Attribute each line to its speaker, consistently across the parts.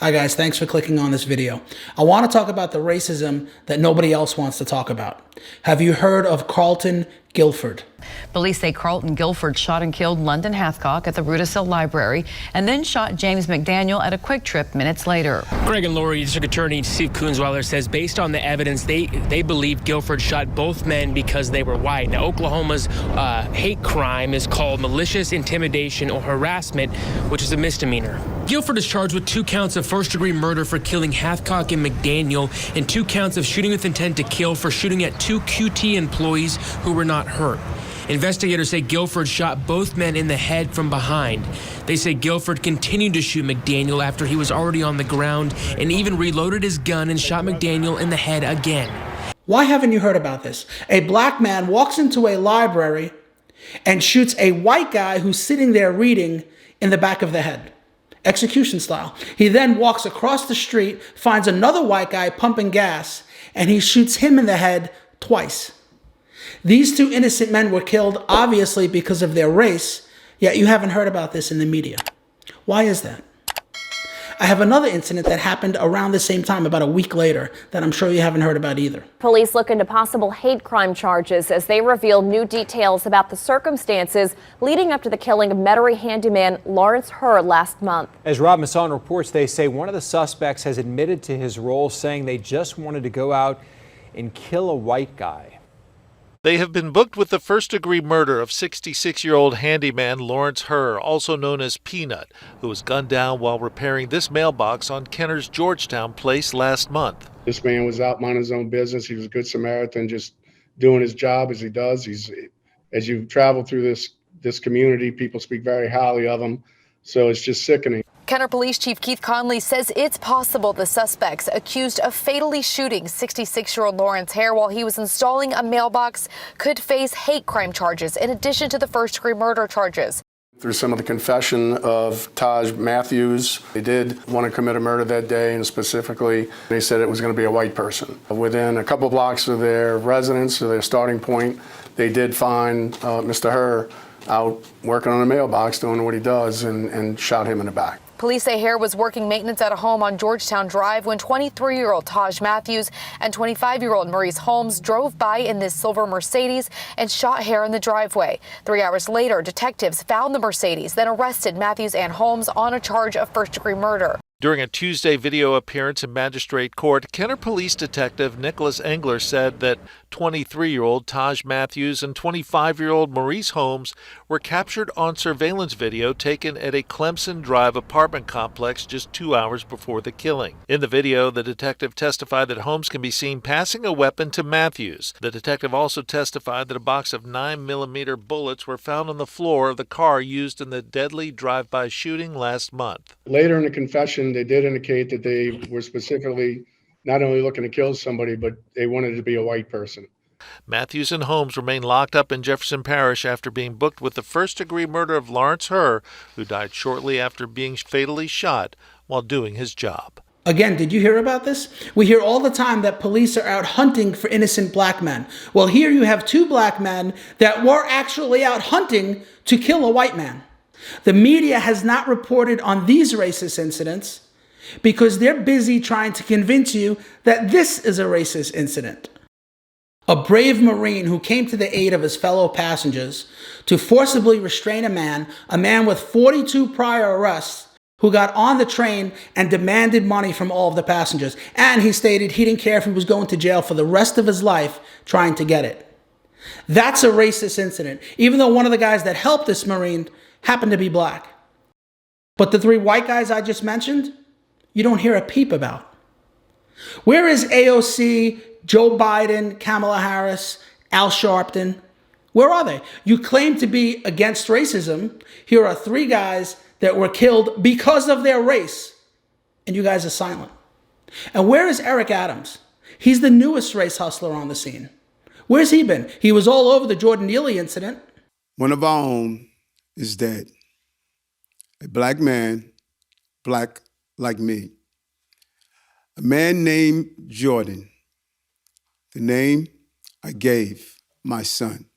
Speaker 1: Hi guys, thanks for clicking on this video. I want to talk about the racism that nobody else wants to talk about. Have you heard of Carlton Guilford?
Speaker 2: Police say Carlton Guilford shot and killed London Hathcock at the Rudisill Library and then shot James McDaniel at a Quick Trip minutes later.
Speaker 3: Greg and Lori, District Attorney Steve Kunzweiler says based on the evidence, they believe Guilford shot both men because they were white. Now, Oklahoma's hate crime is called malicious intimidation or harassment, which is a misdemeanor. Guilford is charged with 2 counts of first-degree murder for killing Hathcock and McDaniel and 2 counts of shooting with intent to kill for shooting at 2 QT employees who were not hurt. Investigators say Guilford shot both men in the head from behind. They say Guilford continued to shoot McDaniel after he was already on the ground and even reloaded his gun and shot McDaniel in the head again.
Speaker 1: Why haven't you heard about this? A black man walks into a library and shoots a white guy who's sitting there reading in the back of the head. Execution style. He then walks across the street, finds another white guy pumping gas, and he shoots him in the head twice. These 2 innocent men were killed, obviously, because of their race, yet you haven't heard about this in the media. Why is that? I have another incident that happened around the same time, about a week later, that I'm sure you haven't heard about either.
Speaker 4: Police look into possible hate crime charges as they reveal new details about the circumstances leading up to the killing of Metairie handyman Lawrence Herr last month.
Speaker 5: As Rob Masson reports, they say one of the suspects has admitted to his role, saying they just wanted to go out and kill a white guy.
Speaker 6: They have been booked with the first-degree murder of 66-year-old handyman Lawrence Herr, also known as Peanut, who was gunned down while repairing this mailbox on Kenner's Georgetown Place last month.
Speaker 7: This man was out minding his own business. He was a good Samaritan, just doing his job as he does. As you travel through this community, people speak very highly of him, so it's just sickening.
Speaker 8: Kenner Police Chief Keith Conley says it's possible the suspects accused of fatally shooting 66-year-old Lawrence Herr while he was installing a mailbox could face hate crime charges in addition to the first-degree murder charges.
Speaker 7: Through some of the confession of Taj Matthews, they did want to commit a murder that day, and specifically they said it was going to be a white person. Within a couple blocks of their residence, or their starting point, they did find Mr. Herr out working on a mailbox, doing what he does, and shot him in the back.
Speaker 8: Police say Herr was working maintenance at a home on Georgetown Drive when 23-year-old Taj Matthews and 25-year-old Maurice Holmes drove by in this silver Mercedes and shot Herr in the driveway. 3 hours later, detectives found the Mercedes, then arrested Matthews and Holmes on a charge of first-degree murder.
Speaker 6: During a Tuesday video appearance in magistrate court, Kenner Police Detective Nicholas Engler said that 23-year-old Taj Matthews and 25-year-old Maurice Holmes were captured on surveillance video taken at a Clemson Drive apartment complex just 2 hours before the killing. In the video, the detective testified that Holmes can be seen passing a weapon to Matthews. The detective also testified that a box of 9mm bullets were found on the floor of the car used in the deadly drive-by shooting last month.
Speaker 7: Later in the confession, they did indicate that they were specifically not only looking to kill somebody, but they wanted to be a white person.
Speaker 6: Matthews and Holmes remain locked up in Jefferson Parish after being booked with the first-degree murder of Lawrence Herr, who died shortly after being fatally shot while doing his job.
Speaker 1: Again, did you hear about this? We hear all the time that police are out hunting for innocent black men. Well, here you have 2 black men that were actually out hunting to kill a white man. The media has not reported on these racist incidents because they're busy trying to convince you that this is a racist incident. A brave Marine who came to the aid of his fellow passengers to forcibly restrain a man with 42 prior arrests, who got on the train and demanded money from all of the passengers. And he stated he didn't care if he was going to jail for the rest of his life trying to get it. That's a racist incident, even though one of the guys that helped this Marine happened to be black. But the 3 white guys I just mentioned, you don't hear a peep about. Where is AOC, Joe Biden, Kamala Harris, Al Sharpton? Where are they? You claim to be against racism. Here are 3 guys that were killed because of their race, and you guys are silent. And where is Eric Adams? He's the newest race hustler on the scene. Where's he been? He was all over the Jordan Neely incident.
Speaker 9: One of our own is dead. A black man, black like me. A man named Jordan. The name I gave my son.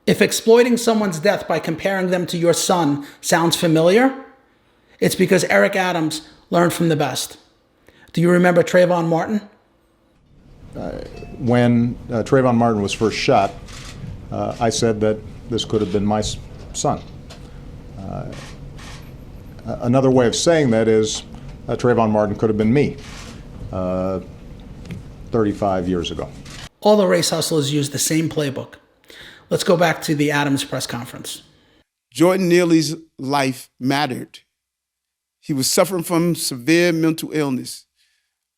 Speaker 1: If exploiting someone's death by comparing them to your son sounds familiar, it's because Eric Adams learned from the best. Do you remember Trayvon Martin?
Speaker 10: When Trayvon Martin was first shot, I said that this could have been my son. Another way of saying that is Trayvon Martin could have been me 35 years ago.
Speaker 1: All the race hustlers use the same playbook. Let's go back to the Adams press conference.
Speaker 9: Jordan Neely's life mattered. He was suffering from severe mental illness,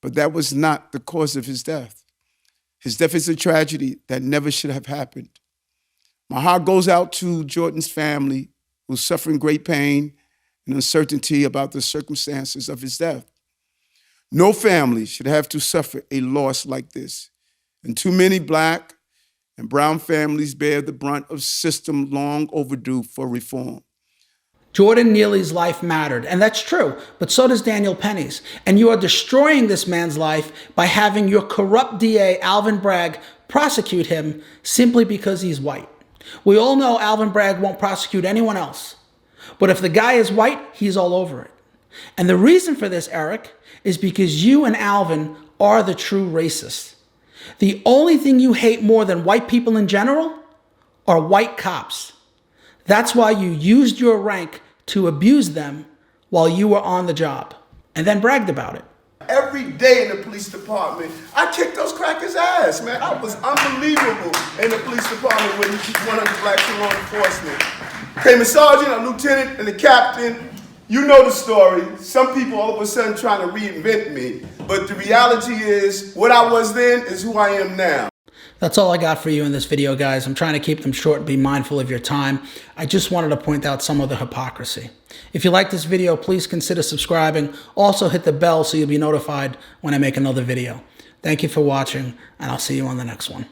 Speaker 9: but that was not the cause of his death. His death is a tragedy that never should have happened. My heart goes out to Jordan's family, who's suffering great pain and uncertainty about the circumstances of his death. No family should have to suffer a loss like this, and too many Black and brown families bear the brunt of system long overdue for reform.
Speaker 1: Jordan Neely's life mattered, and that's true, but so does Daniel Penny's. And you are destroying this man's life by having your corrupt DA, Alvin Bragg, prosecute him simply because he's white. We all know Alvin Bragg won't prosecute anyone else. But if the guy is white, he's all over it. And the reason for this, Eric, is because you and Alvin are the true racists. The only thing you hate more than white people in general are white cops. That's why you used your rank to abuse them while you were on the job, and then bragged about it.
Speaker 9: Every day in the police department, I kicked those crackers' ass, man. I was unbelievable in the police department when you keep 100 Blacks in law enforcement. Became a sergeant, a lieutenant, and a captain. You know the story. Some people all of a sudden trying to reinvent me, but the reality is what I was then is who I am now.
Speaker 1: That's all I got for you in this video, guys. I'm trying to keep them short and be mindful of your time. I just wanted to point out some of the hypocrisy. If you like this video, please consider subscribing. Also hit the bell so you'll be notified when I make another video. Thank you for watching, and I'll see you on the next one.